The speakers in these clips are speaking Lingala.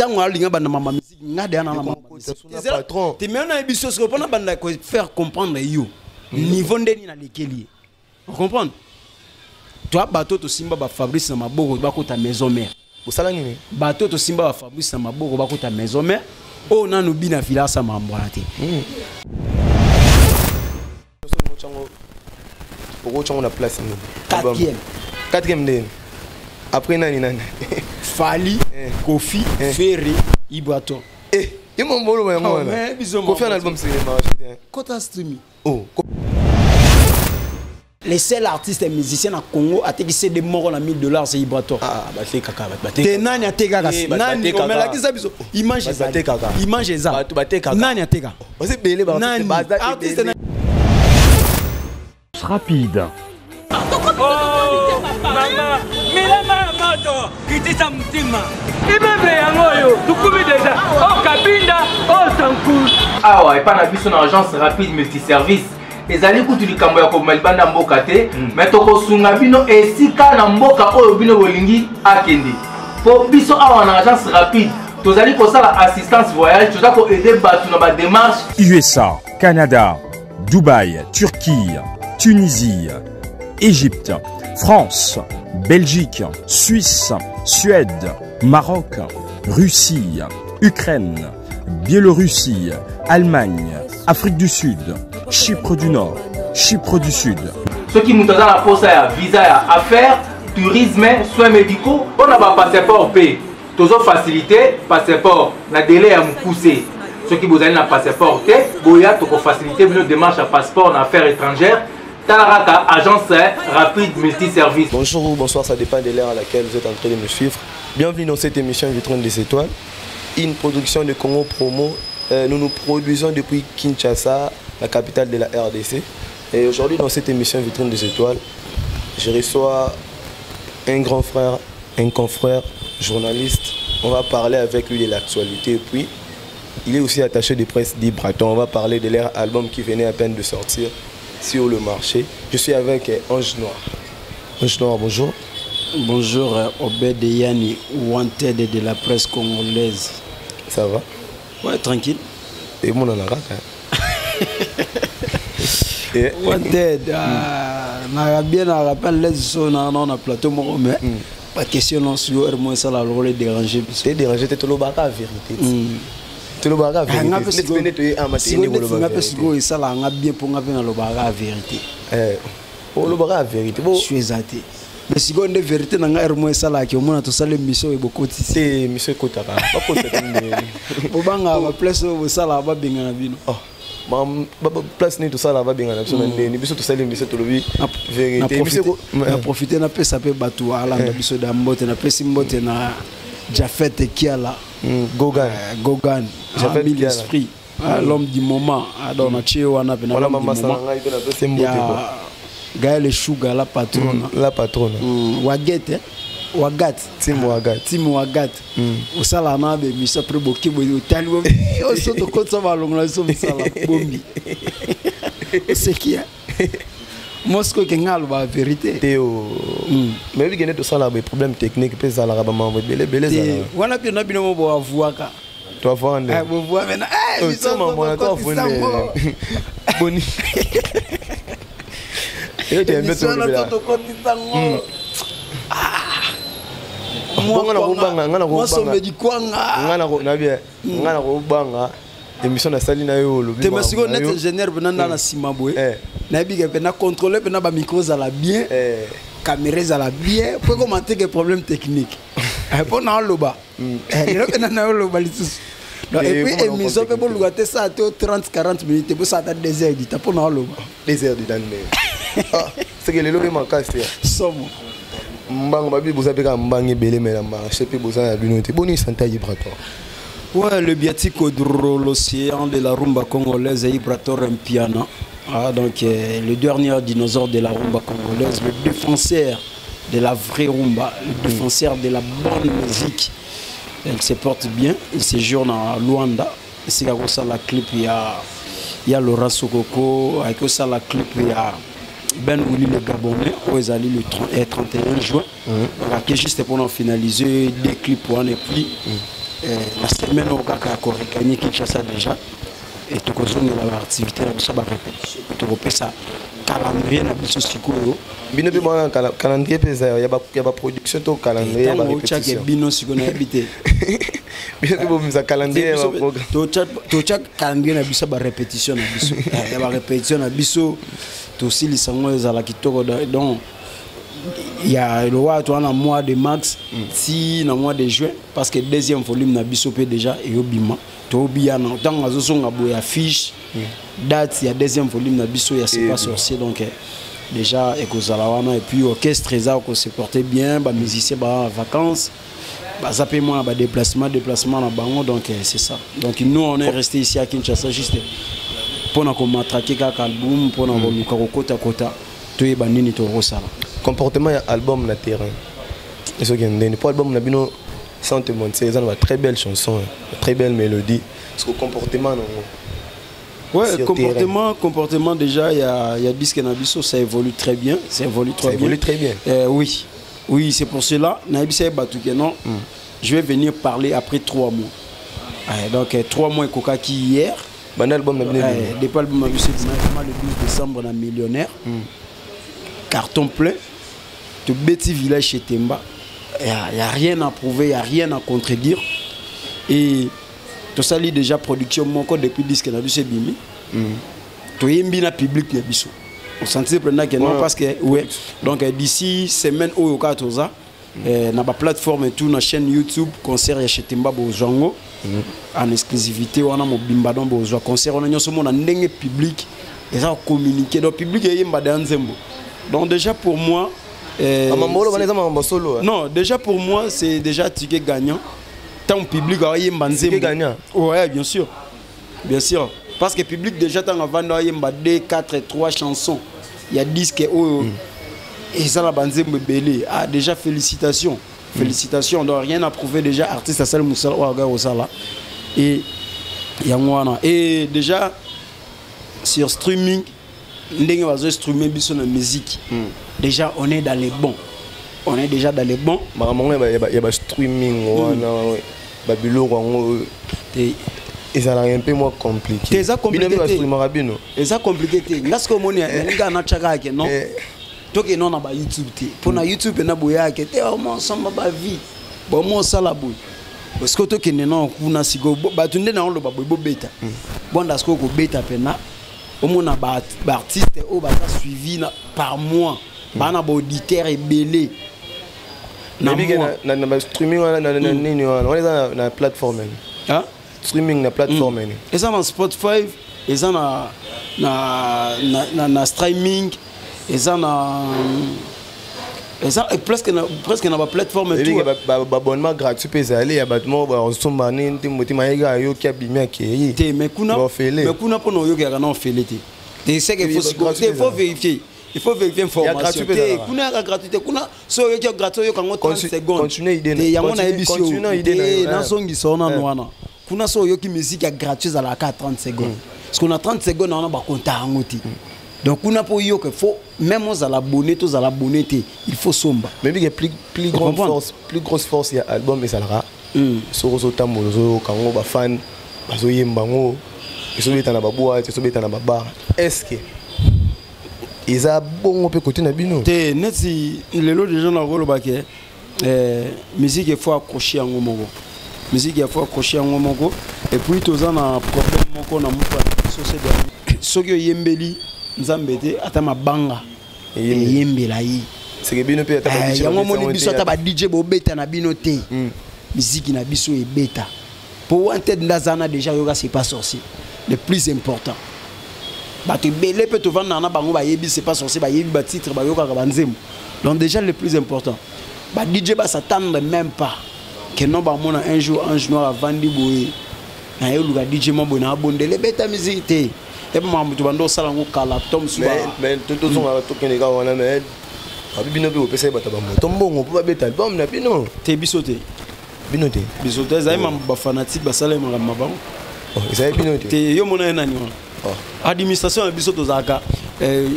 ntango alinga bana mama musique ngade ana mama patron te mena ebiso ce qu'on a banda ko faire comprendre yo niveau ndeni na lekeli on comprend toi bateau to simba ba Fabrice na maboko ba ko ta maison mère osala nini bateau to simba ba Fabrice na maboko ba ko ta maison mère o na no bina villa sa mambona te Pourquoi tu as la place? Quatrième nez. Après nani nani. Fali, Kofi, Ferré, Ibrato. Il m'a volé moi. Kofi un album c'est marché. Kota streaming. Oh. Les seuls artistes et musiciens au Congo a été des morts à $1000 c'est Ibrato. Ah bah c'est caca. Te nani ateka kasi. Nani on met la kisa biso. Image ça. Image ça. Nani ateka. C'est belé ba. Artiste rapide. Oh, maman, mais la maman, qui était sa mutima. Il m'a fait un moyo, tout comme déjà. Oh, Kabinda, oh, Sankou. Ah ouais, pas na biso na agence rapide multiservice. Ezali kutu likambo ya ko malibanda mboka te, mais toko sunga bino esika na mboka oyo bino bolingi akende. Po biso awa na agence rapide, tozali ko sala assistance voyage, tozali ko aider batu na ba démarche. USA, Canada, Dubaï, Turquie, Tunisie, Égypte, France, Belgique, Suisse, Suède, Maroc, Russie, Ukraine, Biélorussie, Allemagne, Afrique du Sud, Chypre du Nord, Chypre du Sud. Ceux qui nous donnent la poste à visa à affaires, tourisme, soins médicaux, on a pas passeport payé. Toujours facilité, passeport, la délai à me pousser. Ceux qui vous avez un passeport, vous avez facilité nos démarches à passeport en affaires étrangères. Talaraka, agence rapide multiservice. Bonjour ou bonsoir, ça dépend de l'heure à laquelle vous êtes en train de me suivre. Bienvenue dans cette émission Vitrine des Étoiles, une production de Congo Promo. Nous nous produisons depuis Kinshasa, la capitale de la RDC. Et aujourd'hui, dans cette émission Vitrine des Étoiles, je reçois un grand frère, un confrère, journaliste. On va parler avec lui de l'actualité. Et puis, il est aussi attaché de presse d'Ibraton. On va parler de leur album qui venait à peine de sortir sur le marché. Je suis avec Ange Noir. Ange Noir, bonjour. Bonjour, Obed Yani, wanted de la presse congolaise. Ça va? Ouais, tranquille. Et mon anara. Wanted, on bien rappelé les zones on a plateau, mais pas question non sur moi ça la rôle déranger. C'est déranger, tu le bagarre vérité. Tu le bagarre vérité. Si on a pas ça là, on a bien pour on a bien le bagarre vérité. Oh le bagarre vérité. Je suis exalté. Mais si on a vérité dans un moi ça là qui au moins tout ça les missions et beaucoup ici. C'est monsieur Kotaka. Pas pour cette année. Au banga ma place au ça là va bien na bino. Oh. Mam place ni tout ça là va bien na biso ni biso tout ça les biso tout le vérité. Na profiter na pesa pe batu ala na biso da mbote na pesi mbote na Jafet Kiala. Gogan. Gogan. Jafet l'esprit. L'homme du moment. Alors na chie wana pe na l'homme du moment. Gaël Chouga, la patronne. La patronne. Waget, Wagat. Tim Wagat. Tim Wagat. Au salana, mais ça prend beaucoup de temps. On se compte ça va long, là, ça va bombi. C'est qui est Moscou qui a la vérité. Théo. Mais il y a tout ça là, des problèmes techniques, puis ça là, maman, belé, belé. On a bien mon beau voir. Tu vas voir. Ah, vous voyez maintenant. Eh, ça maman, toi vous boni. Et tu aimes tout le monde. Moi, ça me dit quoi? Émission na sali na yo te masiko net ingénieur benanda na Simabwe na biga pena contrôler pena ba micro za la bien caméra za la bien pour commenter que problème technique pour na loba le pena na loba lisus et puis émission peut bolugater ça à 30-40 minutes pour ça à 2 heures du temps pour na loba 2 heures du temps c'est que le lobe mancasse somo mbang babi bozabeka mbang ebele mais na marché puis bozana binote boni santé Ibraton. Ouais, le biatico de l'océan de la rumba congolaise est Ibraton Rempiana. Ah, donc le dernier dinosaure de la rumba congolaise, le défenseur de la vraie rumba, le défenseur de la bonne musique. Elle se porte bien, il séjourne à Luanda. C'est comme ça la clip, il y a Laura Sokoko, avec ça la clip, il y a Ben Ouli le Gabonais, où ils allaient le 31 juin. Donc, juste pour finaliser des clips, et puis la semaine au kaka gagné Kinshasa déjà et tout comme la activité ça va répétition tout repère ça calendrier na biso sikoyo bino pe moi calendrier pesa ya ba production to calendrier ya ba répétition bino sikoyo na habité bino pe bomisa calendrier ya programme to chat calendrier na biso ba répétition na biso ya ba répétition na biso to aussi les sango za la kitoko donc il y a le roi toi en mois de mars si dans mois de juin parce que deuxième volume na biso pe déjà et obima to bien tant azo songa boya affiche date il y a deuxième volume na biso ya c'est pas sorcier donc déjà ekozalawana et puis orchestre ça qu'on se portait bien ba musicien ba vacances ba zapé moi ba déplacement na bango donc c'est ça donc nous on est resté ici à Kinshasa juste pour na ko matraquer kaka album pour na ko kota to yeba nini to rosala comportement ya album na terrain et ce qui est pour album na bino sans te mentir ils ont une très belle chanson très belle mélodie ce comportement non ouais comportement déjà il y a disque na biso ça évolue très bien oui c'est pour cela na biso batu que non je vais venir parler après 3 mois donc 3 mois kokaki hier album na bino depuis album na biso le 12 décembre na millionnaire carton plein de Betty Village chez Temba. Il n'y a rien à prouver, il n'y a rien à contredire. Et tout ça, c'est déjà production depuis le disque de Bimi. Tout est bien public. On sentit que non, parce que, ouais. Donc d'ici semaine, où il y a une plateforme et tout, une chaîne YouTube, concert chez Temba Bojango, en exclusivité, on a un bimbadon Bojango. Concert, on a un public, et ça, on communique. Donc, le public est un Nzembo. Donc déjà pour moi non déjà pour moi c'est déjà ticket gagnant tant public ticket gagnant ouais bien sûr parce que public déjà tant avant yemba 2 4 3 chansons il y a disque et ça la banzembo belé déjà félicitations donc rien à prouver déjà artiste à Sal Moussala ou Sala et yangwana et déjà sur streaming ndenge bazo streamer biso na musique déjà on est dans les bons il y a streaming ba biloko et ça un peu moins compliqué c'est compliqué parce que moni nga na chaka ke non toke non na ba YouTube te pour na YouTube na boya ke te au moins ensemble ba vie bon mo sala boy parce que toke non kuna siko ba tunde na lo ba boy beta bon das ko beta pena au moins na artiste au ba suivi par mois ba na auditeur et belé na streaming na na plateforme streaming na plateforme et ça na Spotify et ça na streaming et ça na presque na ba plateforme tout ba abonnement gratuit peut aller ya battement ba somba nti motima yega yo ki abimia ki te mais kuna pour no yo ka na ofélité et c'est qu'il faut vérifier information kuna la gratuité kuna so yo gratuit yo kango 30 secondes continuer idée na songi sona nwana kuna so yo ki musique ya gratuit à la 30 secondes parce qu'on a 30 secondes on a ba compta ngoti donc on a pour yo que faut même aux à l'abonné tous à l'abonné il faut somba mais il y a plus grosse force il y a album et ça là so tamozo kango ba fan bazo yembango so beta na babua so beta na baba est-ce que ils a bon peut côté na bino te neti lelo déjà na rolo ba ke musique il faut accrocher en moko musique il faut accrocher en moko et puis tous en a problème moko na mupa société sokyo yembeli nzambete ata mabanga yembela yi c'est que bino pe ata ba DJ yango moni biso ata ba DJ bo beta na bino te musique na biso e beta pour un tête ndazana déjà yoga c'est pas sorcier le plus important ba te belé peut te vendre na bango ba yebi c'est pas sorcier ba yebi ba titre ba yoka ba nzemu donc déjà le plus important ba DJ ba s'attendre même pas que non ba mona un jour ange noir vandi boye na yo luka DJ mambo na bondele beta musique te et puis mambo to bando sala ngo kala tom suba mais tout son to kene ka wana mais abibino pe opesa ba tabamo tombongo po ba beta album na bino te bisote binote bisote za mambo ba fanatique ba sala mabango ça binote te yo mona nani wana administration à biso tozaka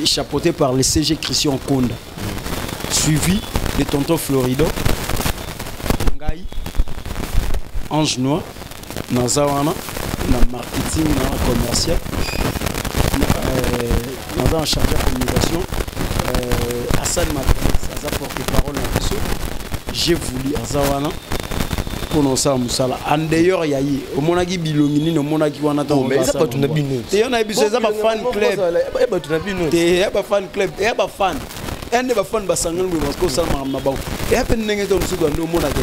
chapeauté par le CG Christian Konda suivi de tonton Florido Ngai Ange Noir, Nazawana, na marketing, na commercial, en charge de communication, Hassan Matrice, Aza porte-parole dans le j'ai voulu Azawana pour nous ça Moussala. En d'ailleurs, il y a eu au Monagi Bilongini, au Monagi Wanata. Mais ça pas tout n'a binu. Il y en a eu ça pas fan club. Il y a pas fan club. Il y a pas fan. Un des fan basangan parce que ça m'a mabau. Et à peine n'engagé dans le sud de Monagi.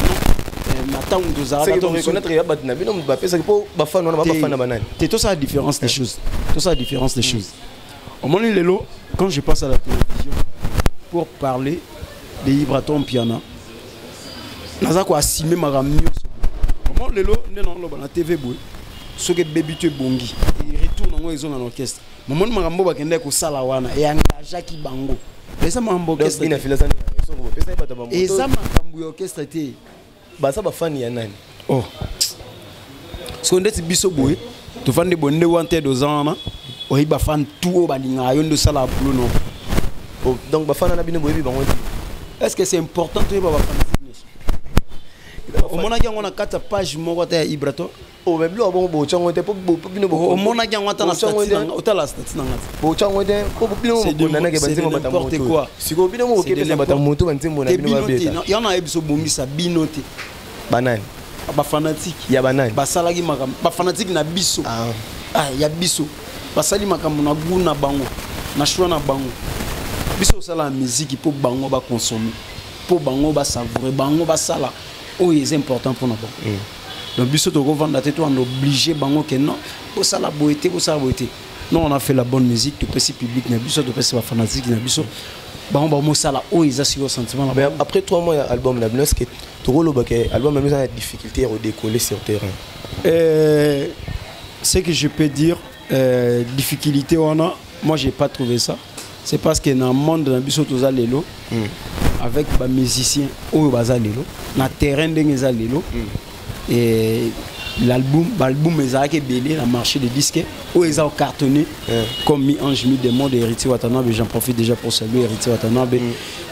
Maintenant, nous avons. C'est que connaître il y a pas de n'a binu. Bah c'est que pour bafan on n'a pas fan à banane. C'est tout ça la différence des choses. Tout ça la différence des choses. Au moment où quand je passe à la télévision pour parler de Ibraton Piana. Naza ko assumer maramio comment lelo ndeno lo na TV boy soke baby tu bongi il retourne ngo ils ont dans l'orchestre maman marambo ba kende ko sala wana et engagea ki bango pesa mambo orchestre ina filasa so ko pesa ba ta et ça makambu orchestre te ba ça ba fan ya nani oh so ndeti biso boy to fande bonde wante dozana o hiba fan tout ba linga yo ndo sala bulo no oh donc ba fan na bino boy bi bango est-ce que c'est important to ba fan au moment où on a 4 pages moko ta Ibrato o même lo bon bo chango te po bino bo au moment où on a la statistique o ta la statistique bo chango te po bino bo nana ke banzima bata n'importe quoi siko bino mo ke pesa bata moto banzima na bino ba beta ya na ebiso bomisa binote banane ba fanatique ya banane ba salaki makam ba fanatique na biso ya biso ba sali makam na guna bango na choix na bango biso sala musique pour bango ba consommer pour bango ba savourer bango ba sala. Oh, c'est important pour nous. Donc, biso to vendre tête, on est obligé bango que non, pour ça la beauté, pour ça la beauté. Non, on a fait la bonne musique, tout petit public, na biso, tout petit fanatique, na biso. Bango ba ça la oh, ils assurent sentiment. Mais après 3 mois album la est-ce que tu rôle baké album même a difficulté à redécoller sur terrain. Ce que je peux dire difficulté on a, moi j'ai pas trouvé ça. C'est parce que dans le monde na biso to za lelo. Avec les musiciens au Bazalelo, na terrain de Bazalelo, et l'album est belé, la marché de disques, où ils ont cartonné, comme Mi-Ange Mi-Démon de Héritier Watanabe. J'en profite déjà pour saluer Héritier Watanabe.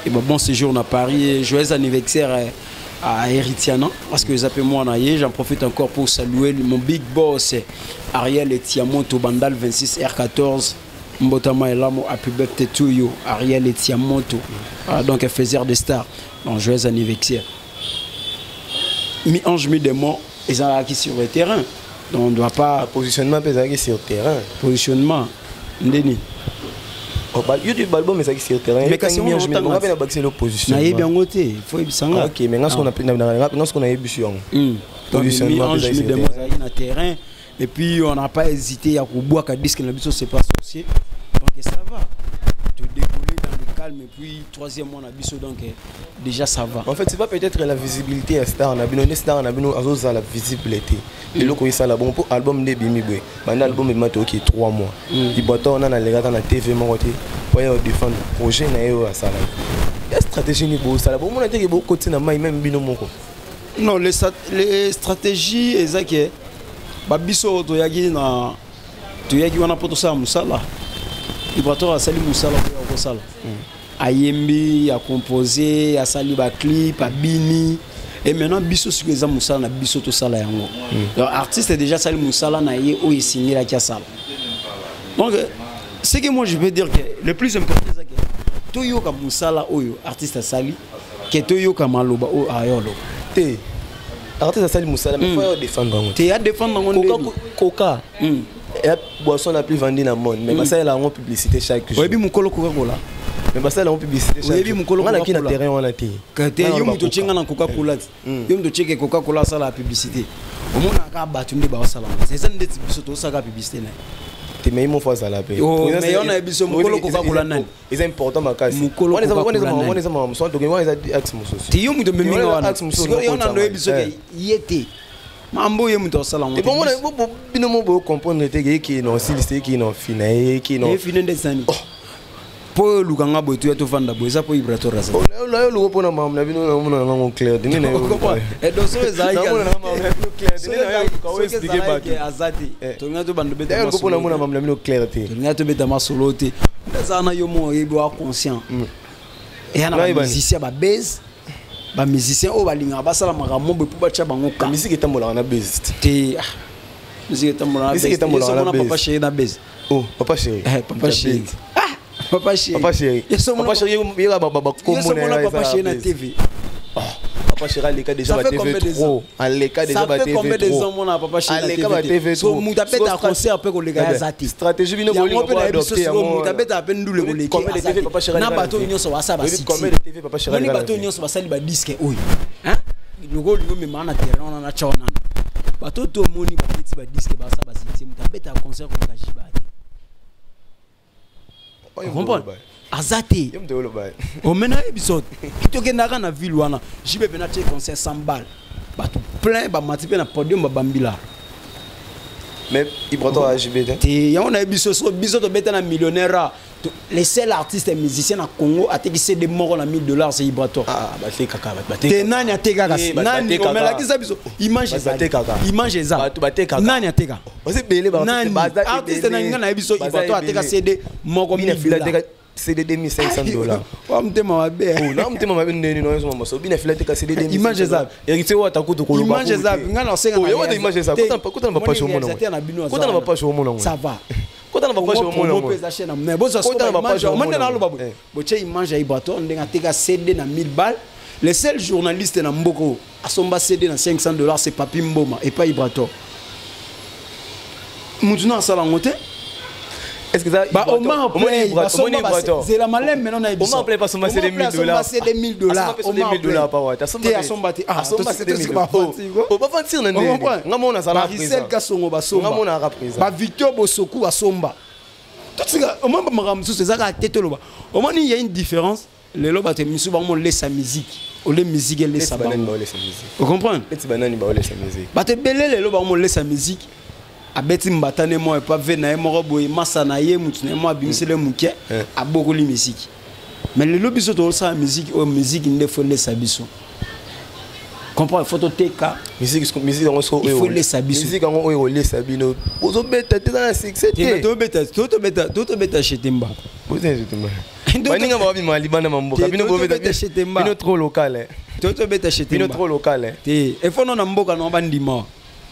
Et bon séjour à Paris, joyeux anniversaire à Héritier, parce que les appels moi j'en profite encore pour saluer mon big boss Ariel Etiamonto Bandal 26 R14. Mbotama et Lamo, Happy Birthday to you, Ariel Etiamonto, donc un faiseur de stars, donc joyeux anniversaire. Mi-Ange Mi-Démon, ils sont acquis sur le terrain, donc on ne doit pas. Positionnement, ils sont acquis sur le terrain. Positionnement, Ndeni. YouTube album est acquis sur le terrain. Mais quand on a bien abaissé le positionnement. Il bien noté, il faut y aller. Ok, mais ce qu'on a eu sur positionnement, Mi-Ange Mi-Démon, ils sont sur le terrain. Et puis on n'a pas hésité à boire qu'à disque, c'est pas sorcier. Donc ça va. Te décoller dans le calme et puis troisième mois on a biso donc déjà ça va. En fait c'est pas peut-être la visibilité à star on a bien star on a bien la visibilité. Et le quoi ça là bon pour album de Bimi Boy. Maintenant album est maté OK 3 mois. Il boit on a les gars dans la TV mon côté. Pour défendre projet na yo à ça là. Il y a stratégie ni beau ça là. Bon on a dit que beaucoup côté na mai même bino moko. Non les stratégies exact babiso to yagi wana poto sa musala Ibrato a sali musala ko sala ayembi a composer a sali ba clip a bini et maintenant biso sur les musala na biso to sala yango donc artiste est déjà sali musala na ye o signé la kia sala donc ce que moi je veux dire que le plus important c'est que to yo ka musala oyo artiste sali que to yo ka maloba o ayolo te artiste sali musala mais faut défendre ngo te ya défendre ngo coca et la boisson la plus vendue dans le monde mais ça elle a en publicité chaque jour. Oui bi mukolo Coca-Cola mais ça elle a en publicité chaque jour. Oui bi mukolo Coca-Cola. On a qui na terrain on a té. Kate yo muto chenga na Coca-Cola. Yo muto cheke Coca-Cola ça la publicité. Au monde ka batu ndi ba sala. C'est ça ndeti biso to ça ka publicité na. Te mais mo fois ça la paix. Oh mais on a biso mukolo Coca-Cola nani. C'est important makasi. On est so to on est axe muso. Ti yo muto meminga wana. Yo na ndo biso ke yete. Mambo ye muto sala ngo. Et bon on bino mo bo comprendre te ki non styliste ki non fina ki non. E fina ndesani. Po lukanga botu ya to vanda boza po Ibrato raza. Là yo luko pona mam na bino na ngo clair dini na. E doso ezai ka. Na mam na bino clair dini na yo ka we expliquer ba ki azati. To nga to bando beta masolo. Yo luko pona mam na bino clair te. To nga to beta masolo te. Ndazana yo mo yebo conscient. Et ana ba musicien ba base. ba musicien o balinga basala makambo be pour bacha bango ka musique etambolaka na base te musique etambolaka na base papa chéri na base oh papa chéri papa chéri papa chéri papa chéri il va baba kombo na papa chéri na TV papa chéri les cas déjà ba TV trop en les cas déjà ba TV trop ça fait combien de ans mon papa chéri na TV so mutapeta concert pe ko lega zati stratégie bino ko linga adopter mutapeta pe ndule ko lega combien de TV papa chéri na bato nyonso wasa ba six combien de TV papa chéri na bato nyonso basali ba disque oyo hein lugo me mana terrain na chaona bato to moni ba petit ba disque ba sa ba six mutapeta concert ko lega jibati comprendre azate o mena episode kitokendaka na ville wana jibe pena tie concert 100 balles bato plein ba matipe na podium ba bambila mais il prend à JB te ya on a biso to beta na millionnaire les seuls artistes et musiciens na Congo a teki CD moko na $1000 c'est Ibrator ba te kaka ba te nani ateka kasi nani o mela kisa biso image eza nani ateka ose bele ba artiste na ngana na biso Ibrator ateka CD moko $1000 CD $2500 wa mtema mabe oh na mtema mabe ndeni no yeso mama so bina fila te ka CD $2500 image za erite wa takuto ko loba image za ngana osenga na yo image za kota na page omo na kota na page omo na ça va kota na page omo na pesa chaîne na bozo kota na page omo na loba bo che image ya Ibrator ndenga teka CD na 1000 balles les seuls journalistes na mboko asomba CD na $500 c'est Papi Mboma et pas Ibrator mutuna sala ngote. Est-ce que ça bah au moins c'est la malème maintenant na biso. On pas somba c'est $1000. C'est $1000. On $1000 par watt. Asomba c'est $1000. On va fantir na ndenge. Ngamona sala prise. Marcel Kasongo basomba. Ngamona ra prise. Ba Victor Bosoku asomba. Tout ça au moins maram sous ça ka tete loba. Au moins il y a une différence. Les loba te misu ba mo laisse sa musique. O le musique elle laisse sa banane ba laisse sa musique. Vous comprenez? Petit banane ba laisse sa musique. Ba te belé les loba mo laisse sa musique. Abeti mbatane mo pas vena mo boy masana ye mutune mo abimisele muke abokoli musique mais le lobiso to sa musique o musique ne faut laisser biso comprends photo teka musique on so il faut laisser biso musique on o laisser bino ozo beta te na succès to beta chetemba baninga ba bi mali bana mamboka bino bo beta chetemba bino trop local to beta chetemba bino trop local te e fono na mboka no bandima.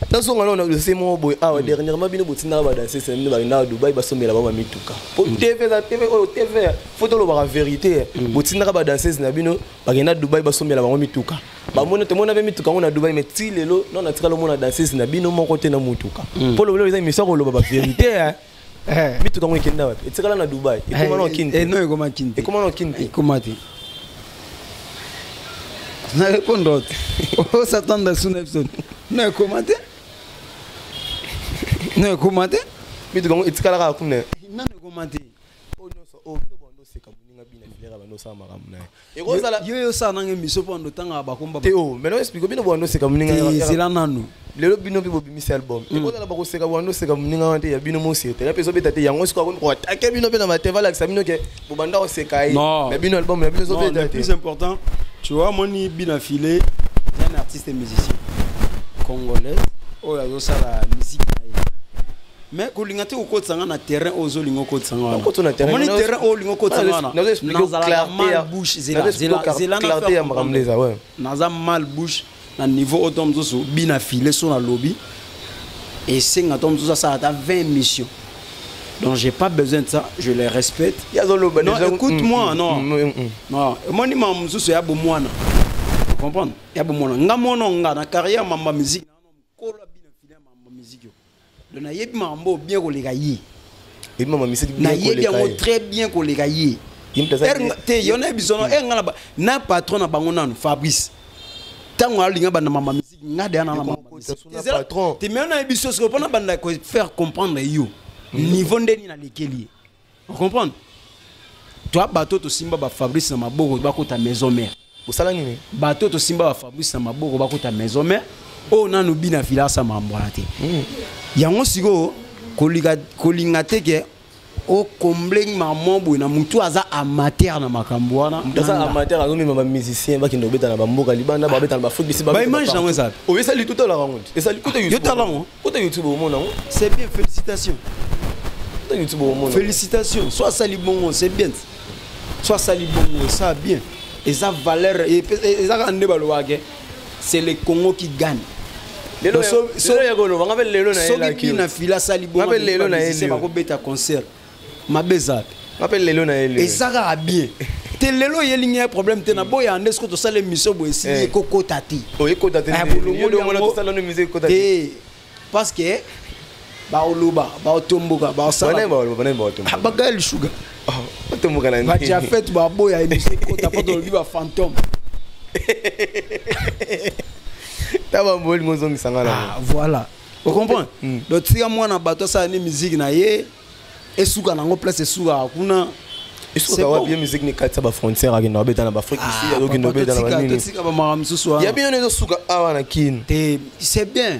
Dans son on a le sémo boy dernièrement bino botina ba danser c'est ba na Dubai ba somela ba mituka pour TV za TV o TV photo lo ba vérité botina ba danser na bino ba na Dubai ba somela ba mituka ba mona te mona ba mituka on a Dubai mais ti lelo non na tika lo mona danser na bino mo côté na mutuka pour lo za émission ko lo ba vérité mituka mo kenda wapi tika na Dubai e comment on kinte e non e comment kinte e comment on kinte e comment ti na répondre o s'attendre sur Nepson non e comment non comment mais tu comment tu kala ka kumne non comment oh non so oh bino bondo se kamuninga bina filera ba no sa makamna e ko sala yo sa nanga miso pondo tanga ba komba te oh mais non explique bino bondo se kamuninga c'est là nanu lelo bino bibo bimisa album e ko sala ba ko se ka bondo se kamuninga wante ya bino mo se te la peso beta te yango se ko ko take bino bena mateva la bino ke bo banda o se kai mais bino album ya bino so beta te plus important tu vois moni bina filé un artiste et musicien congolais oh ya ça la musique mais kolinga te ko tsanga na terrain ozo lingo ko tsanga na terrain moni terrain o lingo ko tsanga na naza mal bouche zela clarté ya makamleza ouais naza mal bouche na niveau automne zo bina filé sur la lobby et c'est automne zo ça a 20 missions donc j'ai pas besoin de ça je les respecte non écoute-moi non non moni mam zo ya bo mwana comprendre ya bo mwana ngamono nga na carrière mamba musique ko la bina filé mamba musique le nayebi mambo bien ko lega yi et mama musique bien ko lega yi très bien ko lega yi te yona bisono ngala ba na patron na bango nanu Fabrice tango alinga bana mama musique ngade ana na mama patron te mena biso so pona banda ko faire comprendre yo niveau ndeni na lekeli on comprendre toi bateau to simba ba Fabrice na maboko ba ko ta maison mère osala nini bateau to simba ba Fabrice na maboko ba ko ta maison mère o nanu bina filasa mambola te yango siko kolinga teke o combler mambo na mutu aza amateur na makambo wana mutasa amateur azo mema ba musicien ba kindo beta na ba mboka libanda ba beta na ba foot bisi ba image na wesa o yesa li tout la rencontre et ça li côté YouTube côté YouTube au monde c'est bien félicitations côté YouTube au monde félicitations soit ça li bon c'est bien soit ça li bon ça bien Et ça valeur et ça c'est le Congo qui gagne. Soki na fila sali bon c'est pas beta concert mabeza appelle lelo na ele et ça va bien te lelo yelingi un problème te na boya ande ce que to sala émission bo esi koko tati ekota te to sala no musique kota te parce que ba oloba ba otomboka ba sala ba gal sugar otomboka na ba ja fait ba boya émission kota pas to ba fantôme. Voilà. Vous comprenez? Donc si moi na bateau ça ni musique na ye et souka na ngo place souka kuna c'est bon bien musique ni katsa ba frontière ak na beta na Afrique ici donc no beta na nini il y a bien les souka awa na kin c'est bien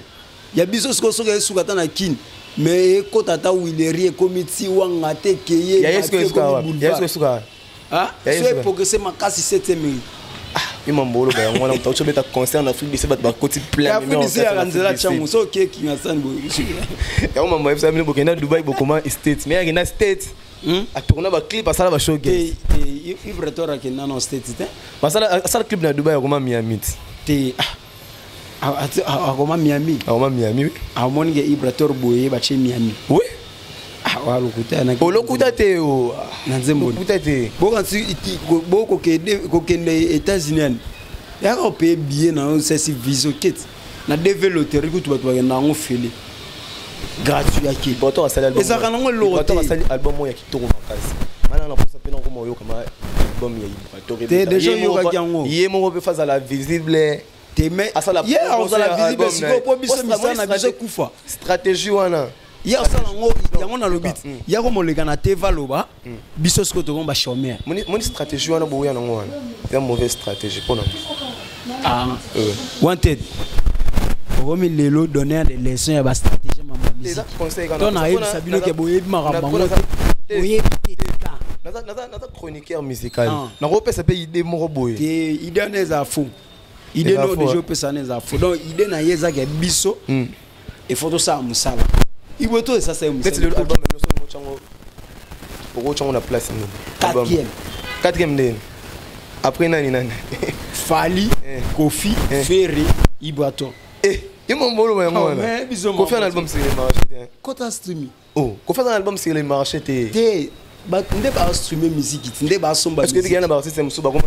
il y a biso souka ta na kin mais ko tata wileri committee wanga te keye il y a ce souka ah c'est pour que c'est makasi 7e il m'a mbolo ba ngona mtacho beta concert en Afrique c'est ba côté plein mais on sait ranzela changu so ke kinga sanbo ya mama mwa fsa mino bokenda Dubai bokoma States mais ya States a tourner ba clip asala ba show game Ivre Tora ke nano States te asala clip na Dubai koma Miami te koma Miami a moni ke Ivre Tor boye ba che Miami oui olokuta te nanzembokuta te boko kokende États-Unis yaka paye billet na sesi viso kit na développer kutu bato bakenda ngo fele gratuit yaki boto asali album ezaka nango lote asali album ya kitoko makasi mana na posa pena ko moyo kama album ya bato te déjà yoka kyango yé mo be face à la visible te mais asala ya osala visible siko po biso misana biso kufa stratégie wana ya osala ngo yango na lobit ya ko moleka na teva loba biso siko to komba chômeur moni stratégie wana boya nango wana c'est une mauvaise stratégie pour nous wanted omi lelo donner des leçons ya ba stratégie mama musique ton a yebi sabino ke boyebi makambo ngo oyebi tetika naza chroniqueur musical na repesa pe idée moko boye te idée na za fou idée no de jeu pesa na za fou donc idée na yeza ke biso et photo ça musala iboto ça c'est musala c'est l'album même le son chango pour chango na place ni quatrième nde après nani Fali Kofi Ferry Ibrato il m'a mbolo mais moi Kofi un album sur les marchés Kota streaming Kofi un album sur les marchés te ba nde ba streamer musique nde ba somba parce que il y a un artiste musuba comme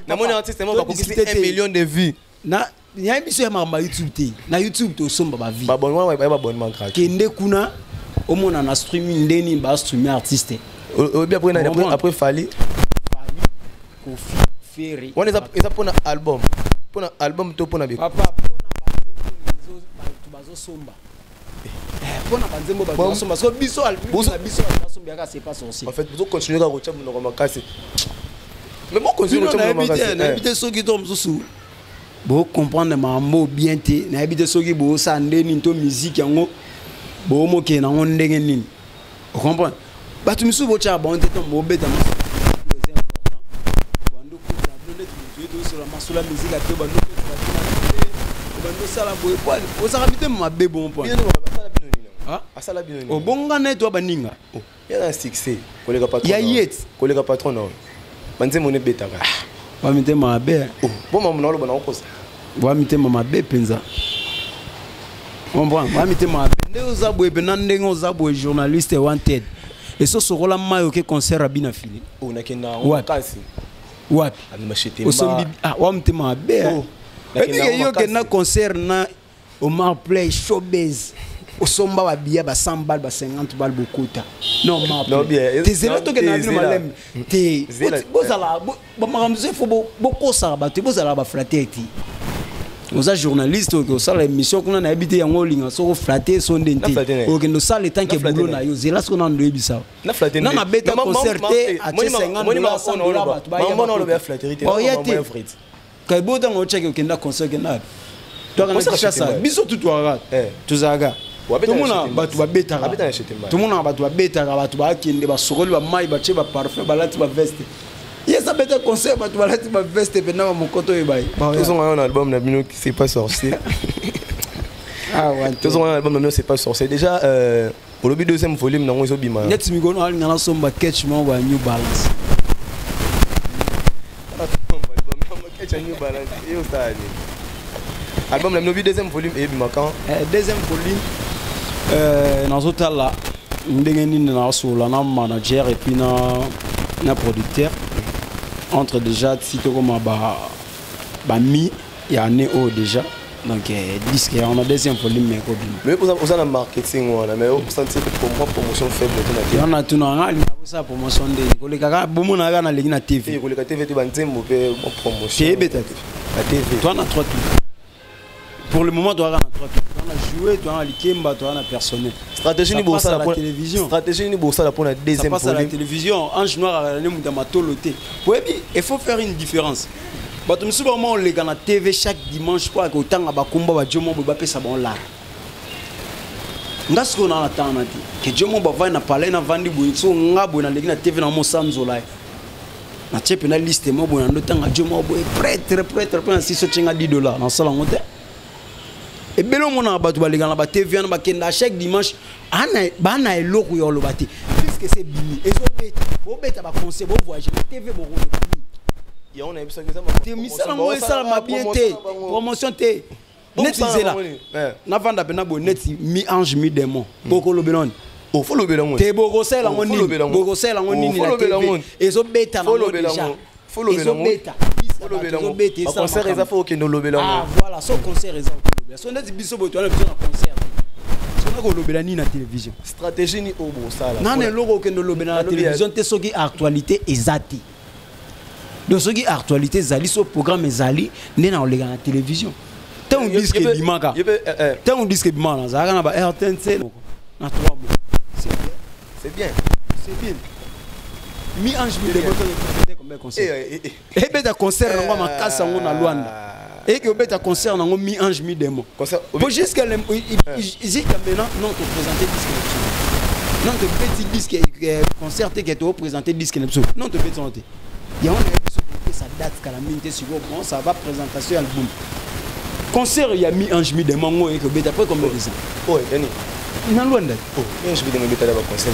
na mon artiste mo ba conquisté 1 million de vues na ya biso ya mama YouTube te na YouTube to somba ba vie ba bonnement ba bonnement gratuit kende kuna omona na streaming ndeni ba streamer artiste bien après Fali Kofi Ferry on est pour un album to pour un papa bazo somba pona banzembo bazo somba so biso somba ka c'est pas sorcier en fait vous continuer à rechercher mon makasi mais moi continuer à rechercher mon makasi na habite so ki tom susu bo comprendre mambo bien te na habite so ki bo sande ni to musique yango bo mo ke na ndenge nini vous comprenez batu misu bo cha bon te to mo beta sur la musique à tout bando sala boy o sala bité mabe bon point asala binoni o bonga na to baninga ya na succès kolega patron ya yet kolega patron non banze mone betaka wa mité mabe bon mamu na lo bana kosa wa mité mabe penza on prend wa mité mabe ndeko za boy benande ngoza boy journaliste wanted et so sokola mayo ke concert abina fili na kenda wakasi wapi alimashite osombi wa mtima mabe et yo ke na concert na Omar Play showbiz osomba ba biya ba 100 balles ba 50 balles bokota non ma te zelo to ke na bino malem te bozala ba maramze fo bokosa ba te bozala ba fraternité oza journaliste que osala émission kuna na habité yango linga so flatter son denti o que no sala tant que boulot na yo zela so na ndo ebisa na flatter na beta concerté à 50 $100 maman on le flatterité maman frite kay boda ngo check o kenda concert kenda to kana kishasa biso tout wa tuzaga tout mona batu ba beta tout mona batu ba beta batu ba kende ba sokoli ba mai ba che ba parfum ba lati ba veste yes a beta concert batu ba lati ba veste pena ba mokoto e bai tous ont un album na bino qui c'est pas sorcier tous ont un album na c'est pas sorcier déjà pour le deuxième volume na ngo zo bima net mi gono al ngala somba catch mo ba New Balance Album, la deuxième volume et Bimakan. Deuxième volume, dans ce là, on a un manager et puis un producteur. Entre déjà, si tu as mis, il y a un néo déjà. Donc, disque, on a deuxième volume. Mais pour ça, on a marketing, mais on sent que pour moi, promotion faible. On a tout ça promotion de les gars, bon, on a la TV. La TV, tu vas promotion. La TV. Toi, on a 3 tours. Pour le moment, tu as 3 tours. Tu as joué, tu as l'ikemba, tu as un personnel. Stratégie ni boursa la télévision. Stratégie ni boursa pour la deuxième volume. Ça passe à la télévision. Ange noir à la matoloté. Il faut faire une différence. Bato misuba mo les gars na TV chaque dimanche quoi que autant ba komba ba jomo ba pesa bon là. Ngasko na attend na ti. Que jomo ba va na parler na vandi bu so ngabo na legi na TV na mo sanzo là. Na chepe na liste mo bo na ndotanga jomo bo prêtre na siso chenga $10 na sala ngote. Et belo mo na bato ba les gars na ba TV na ba kenda chaque dimanche ana ba na eloko yo lo bati. Puisque c'est bini. Et so beta. Bo beta ba conseil bo voyager na TV bo on a promotion T. Net là. Na vanda bena bo net mi ange mi démon. Boko lo belon. Oh faut lo belon. Te boko sela ngoni. Boko sela ngoni ni na TV. Ezo beta na déjà. Faut lo belon. Faut lo belon. Au concert ils a faut que no lo belon. Ah voilà, so concert ils ont. So net biso bo to na biso na concert. So na ko lo belani na télévision. Stratégie ni obo sala. Na ne logo que no lo belana na télévision te so ki actualité ezati. Donc ce qui est actualité zali ce programme zali n'est dans la télévision. Tant on dit que bimaka. Tant on dit que bimaka ça na ba RTNC na 3 mots. C'est bien. C'est bien. Mi ange mi de combien concert. Et beta concert na makasa ngona Luanda. Et que beta concert na mi ange mi demo. Pour jusqu'à ici maintenant non te présenter disque. Non te petit disque concert que te présenter disque non te présenter. Il y a ça date calamité sur bon ça va présentation album concert il y a mis ange mi de mango et que beta après comme ça oh yani na Luanda oh ange mi de beta là concert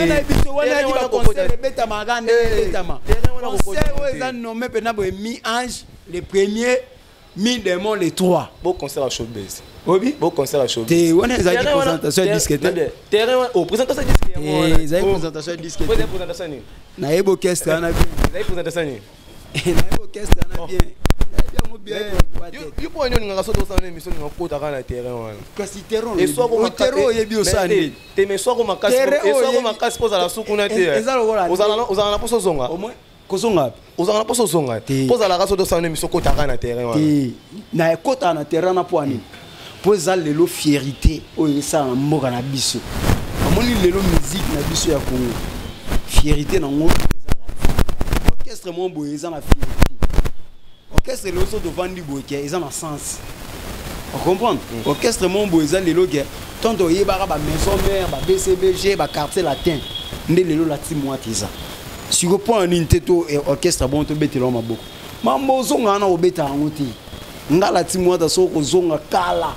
na biso wana di ba concert beta magande beta ma concert ouais nommé pena bo mi ange le premier mi démon les 3 beau concert à showbiz obi beau concert à showbiz te wana za présentation disque terrain oh présentation disque za présentation disque présentation ni na ebo orchestre na bien za présentation ni na ebo orchestre na bien bien yo po nyoni ngaka soto sa na émission ngakota kana terrain wana kasi terrain et soit comme terrain yebi osani te me soit comme makasi poza la sukuna te ozala na poso zonga au moins kozonga ozala poso zonga poza la raso to sa na émission kota kana terrain wana na kota na terrain na poani poza lelo fierté oyo sa mboka na biso amoni lelo musique na biso ya Congo fierté na ngo orchestre mon boye za na fierté orchestre le so de vandi boye eza na sens on comprend orchestre mon boye za lelo ke tonto yebaka ba maison mère ba BCBG ba quartier latin nde lelo la timwa tiza si go point ni nteto orchestre bon to betelo maboko mambo zonga na obeta ngoti ngala timwa ta so ko zonga kala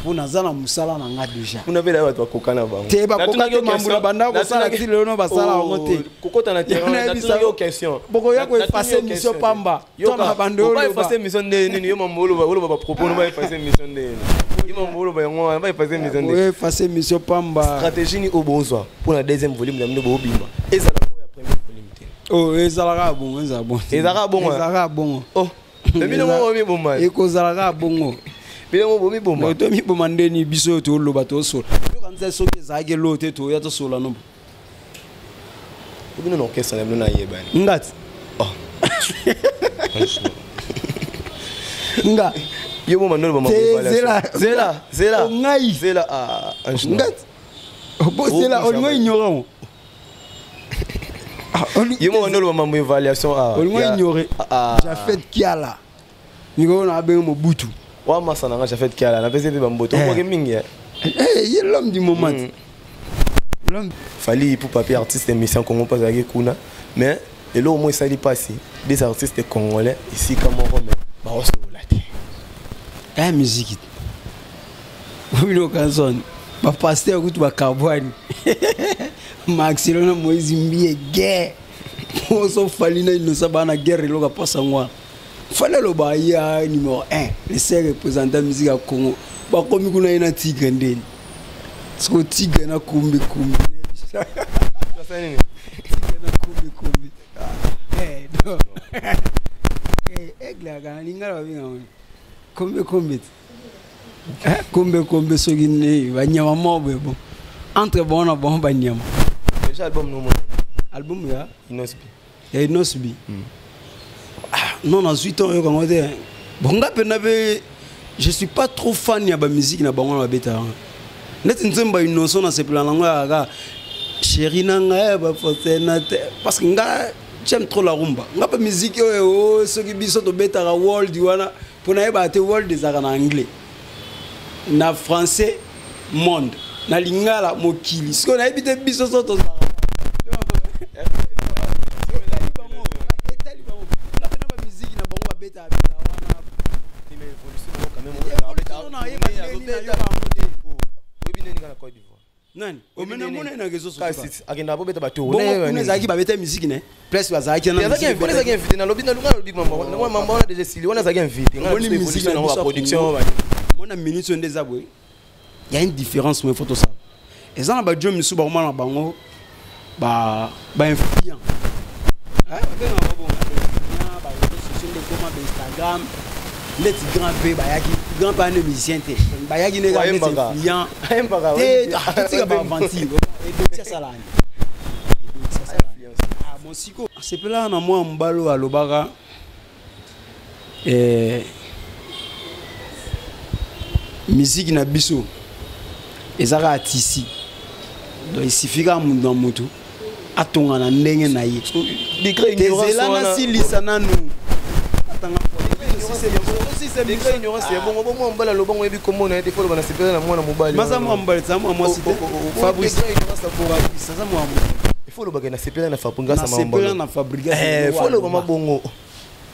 pona zana musala na nga déjà kuna vela watu wakokana bango te ba kokana mambula banda ko sala ki lelo no basala ngote kokota na terrain na tunyo question boko ya ko effacer mission pamba to na bando ba effacer mission de nini yo mambolo ba propose ba effacer mission de yo mambolo ba ngo ba effacer mission de ouais effacer mission pamba stratégie ni obozwa pour la deuxième volume na mbo bimba ezala ko ya premier volume te oh ezala bon ezala bon oh mino mo mi bomba ekozala bongo Bilo mo bomba. To mi bomande ni biso to loba to so. Yo kanza so ke zage lote to ya to sola no. Ubino no kesa na na yebani. Ngati. Oh. Nga. Yo mo manolo ba Zela. Ngai. Zela ah. Ngati. Bo Zela on ngoi ignorant. Yo mo manolo ba mambo évaluation ah. On ngoi ignorer. Jafet Kiala. Niko na ben mo butu. Wa masana nga Jafet Kiala na pese ba mboto ko ke mingi. Il est l'homme du moment. L'homme fallait pour papier artiste émission Congo pas avec kuna mais et là au moins ça dit pas si des artistes congolais ici comme on remet ba oso la musique. Oui le canson. Ba pasteur kutu ba carbone. Maxilona Moïse Mbie gay. On s'en falina innocent bana guerre loka passa moi. Fallait le baya numéro 1. Les cinq représentants musique à Congo. Ba komi kuna ina tigre ndeni. Siko tigre na kumbi. Tigre na kumbi. Eh non. Aigle aga ningala babinga. Kumbi. Kumbi soki ne banyama mobe bon. Entre bon na bon banyama. Déjà album non Album ya Inosbi. Ya Inosbi. Non, en 8 ans, bon, je suis pas trop fan de la musique na bango na beta. Net nzemba une notion dans ces plans là, chéri nanga ba fosena parce que j'aime trop la rumba. Nga pas musique ce qui biso to beta la world wana pour na ba te world des en anglais. Na français monde, na lingala mokili. Ce qu'on a habité biso so to nani omena mona na gezo so agenda bo beta bato on ezaki ba beta musique ne plus bazaki na musique on ezaki invité na lobby na lunga lobby mambo na mambo na déjà sili on ezaki invité on musique na production mona minute on des abwe il y a une différence mais faut tout ça et ça na ba drum misu ba na bango ba influent hein ba na ba social de comment Instagram les grands pays bayaki grand pas de musicien té bayaki ne ga influent tu sais ba aventure et de ça là ah mon siko c'est là na moi mbalo alobaka musique na biso ezaka atisi donc il suffit ka mundu mutu atonga na ndenge na ye tezela na silisa nanu atanga c'est ignorance c'est bon bon mbala lo bon ebi komo na defo bana sepela na mwana mobali masa mo mbala za mo cité Fabrice ça mo il faut le baga na sepela na Fabrice ça ma mbala na Fabrice faut le mama bongo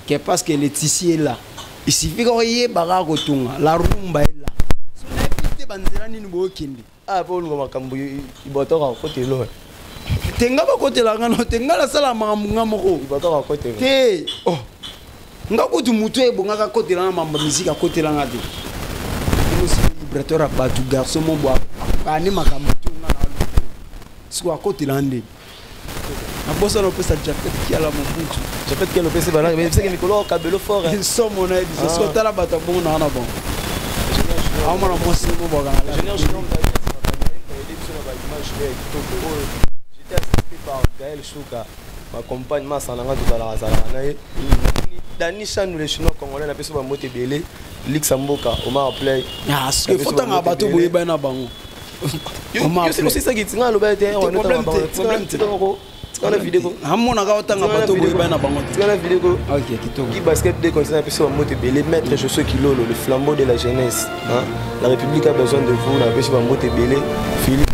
que parce que le tissu est là il suffit qu'on y baga kotunga la rumba est là so na pité banzela nini bo kindi ah pour le makambo ibotora côté lo tenga ba côté la ngano tenga la sala mamunga moko ibotora côté te oh nga kutu mutu ebongaka kotela na mamba musique akotela ngati aussi vibrateur abatu garçon mon bois ani makambo tunga na siko akotela ndé na bossa no pesa jacket ki ala mobutu jacket ki ala pesa bana mais c'est que Nicolas Kabelo fort so mon aide c'est ce que tala bata bon na bon amara mo si mo boga na j'étais assisté par Gaël Chouka ma compagne ma sananga tout à la Dani Chanou les Chinois congolais na peso ba moté belé Luxembourg Omar Play ah ce que faut tanga bato boye ba na bango Omar c'est aussi ça qui tinga lo ba te on est dans la vidéo amona ka tanga bato boye ba na bango dans la vidéo OK kitoko qui basket de concernant peso ba moté belé maître Josué Kilolo le flambeau de la jeunesse hein la République a besoin de vous la peso ba moté belé Philippe